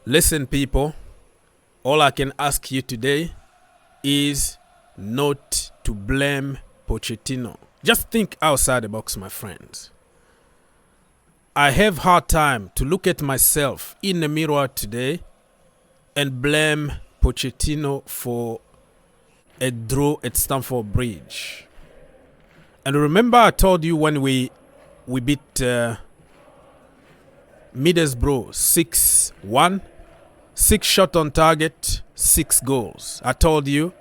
Listen, people, all I can ask you today is not to blame Pochettino. Just think outside the box, my friends. I have hard time to look at myself in the mirror today and blame Pochettino for a draw at Stamford Bridge. And remember I told you when we beat Middlesbrough 6-1, 6 shots on target, 6 goals. I told you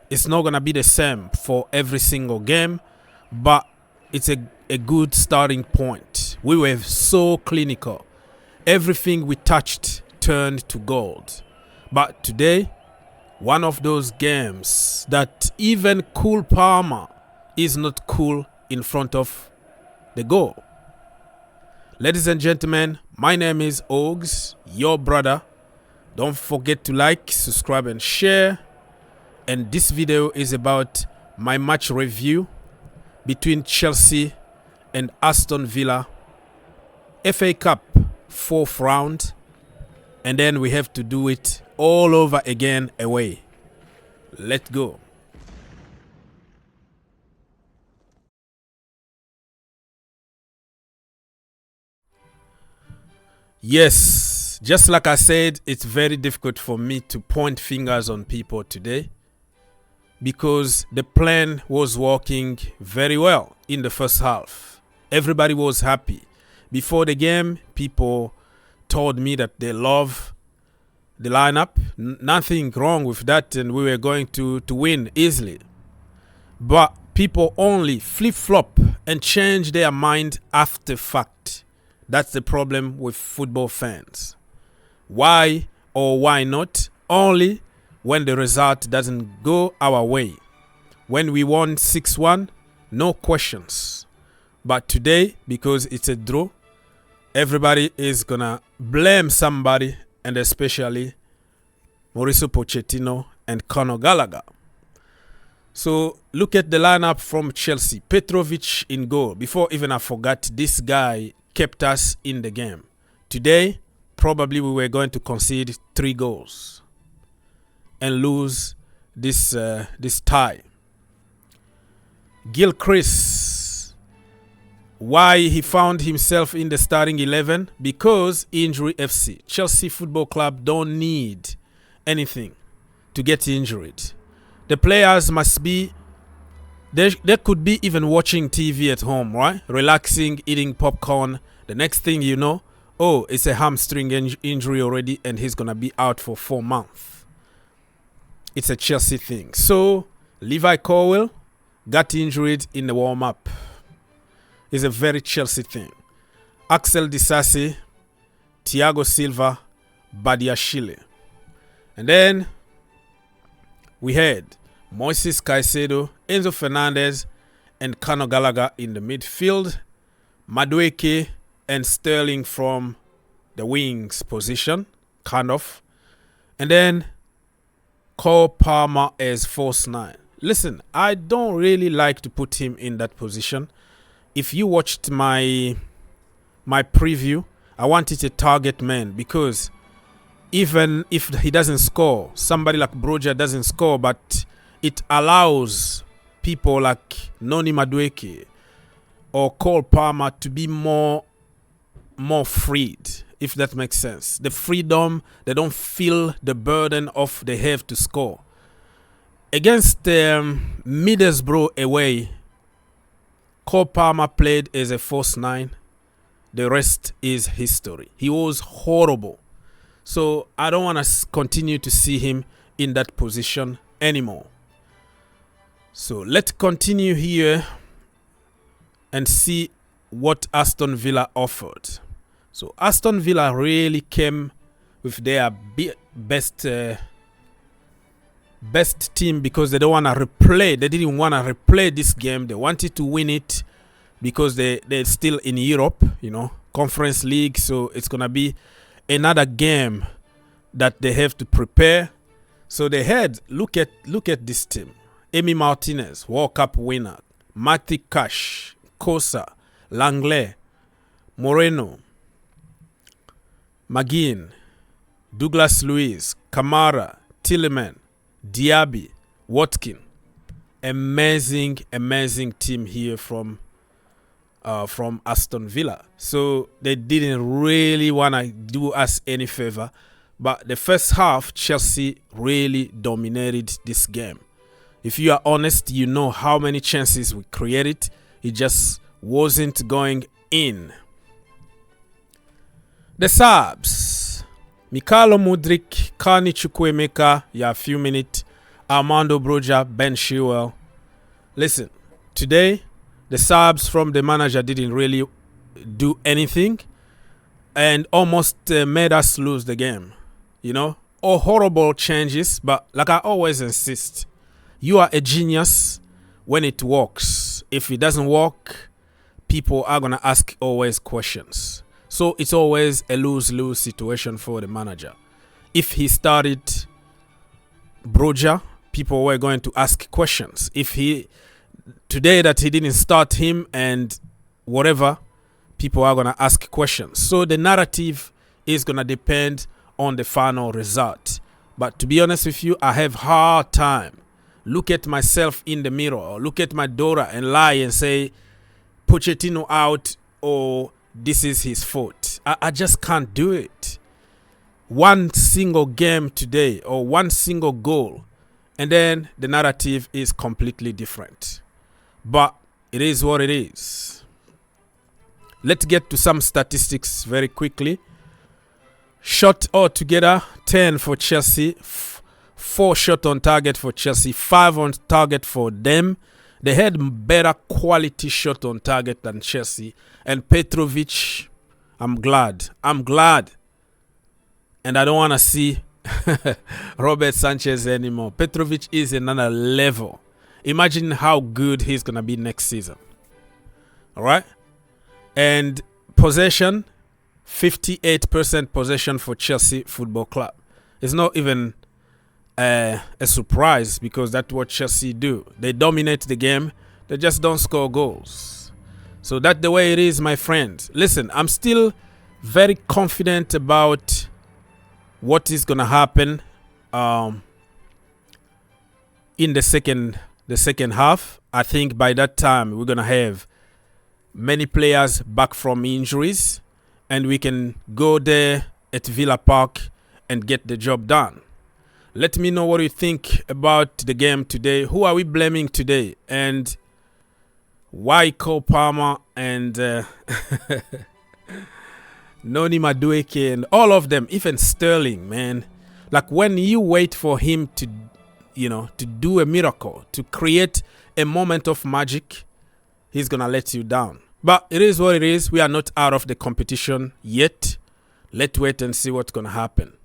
it's not going to be the same for every single game, but it's a good starting point. We were so clinical. Everything we touched turned to gold. But today, one of those games that even cool Palmer is not cool in front of the goal. Ladies and gentlemen, my name is Ogs, your brother. Don't forget to like, subscribe and share. And this video is about my match review between Chelsea and Aston Villa. FA Cup 4th round. And then we have to do it all over again away. Let's go. Yes, just like I said, it's very difficult for me to point fingers on people today because the plan was working very well in the first half. Everybody was happy. Before the game, people told me that they love the lineup. Nothing wrong with that, and we were going to win easily. But people only flip-flop and change their mind after fact. That's the problem with football fans. Why or why not? Only when the result doesn't go our way. When we won 6-1, no questions. But today, because it's a draw, everybody is gonna blame somebody, and especially Mauricio Pochettino and Conor Gallagher. So look at the lineup from Chelsea. Petrovic in goal. Before even I forgot, this guy kept us in the game. Today, probably we were going to concede 3 goals and lose this tie. Gilchrist, why he found himself in the starting 11? Because injury FC. Chelsea Football Club don't need anything to get injured. The players must be, they could be even watching TV at home, right? Relaxing, eating popcorn. The next thing you know, oh, it's a hamstring injury already and he's going to be out for 4 months. It's a Chelsea thing. So, Levi Colwill got injured in the warm-up. It's a very Chelsea thing. Axel Disasi, Thiago Silva, Badiashile. And then we had Moises Caicedo, Enzo Fernandez, and Conor Gallagher in the midfield. Madueke and Sterling from the wings position, kind of. And then Cole Palmer as false 9. Listen, I don't really like to put him in that position. If you watched my preview, I wanted a target man because even if he doesn't score, somebody like Broja doesn't score, but it allows people like Noni Madueke or Cole Palmer to be more freed, if that makes sense. The freedom, they don't feel the burden of they have to score. Against Middlesbrough away, Cole Palmer played as a false 9. The rest is history. He was horrible. So I don't want to continue to see him in that position anymore. So let's continue here and see what Aston Villa offered. So Aston Villa really came with their best team because they don't want to replay. They didn't want to replay this game. They wanted to win it because they're still in Europe, you know, Conference League. So it's going to be another game that they have to prepare. So they had, look at this team. Emi Martinez, World Cup winner. Matty Cash, Kosa, Langley, Moreno, McGinn, Douglas Luiz, Kamara, Tielemans, Diaby, Watkin. Amazing team here from Aston Villa. So they didn't really want to do us any favor. But the first half, Chelsea really dominated this game. If you are honest, you know how many chances we created. It just wasn't going in. The subs. Mikhailo Mudryk, Carney Chukwuemeka, a few minutes. Armando Broja, Ben Chilwell. Listen, today, the subs from the manager didn't really do anything and almost made us lose the game. You know, all horrible changes, but like I always insist, you are a genius when it works. If it doesn't work, people are going to ask always questions. So it's always a lose-lose situation for the manager. If he started Broja, people were going to ask questions. If today that he didn't start him and whatever, people are going to ask questions. So the narrative is going to depend on the final result. But to be honest with you, I have hard time look at myself in the mirror or look at my daughter and lie and say Pochettino out or this is his fault. I just can't do it. One single game today or one single goal and then the narrative is completely different. But it is what it is. Let's get to some statistics very quickly. Shot altogether, 10 for Chelsea. 4 shot on target for Chelsea. 5 on target for them. They had better quality shot on target than Chelsea. And Petrovic, I'm glad. And I don't want to see Robert Sanchez anymore. Petrovic is another level. Imagine how good he's going to be next season. All right? And possession, 58% possession for Chelsea Football Club. It's not even a surprise because that's what Chelsea do. They dominate the game. They just don't score goals. So that's the way it is, my friend. Listen, I'm still very confident about what is going to happen in the second half. I think by that time we're going to have many players back from injuries and we can go there at Villa Park and get the job done. Let me know what you think about the game today. Who are we blaming today? And why Cole Palmer and Noni Madueke and all of them, even Sterling, man. Like when you wait for him to, to do a miracle, to create a moment of magic, he's going to let you down. But it is what it is. We are not out of the competition yet. Let's wait and see what's going to happen.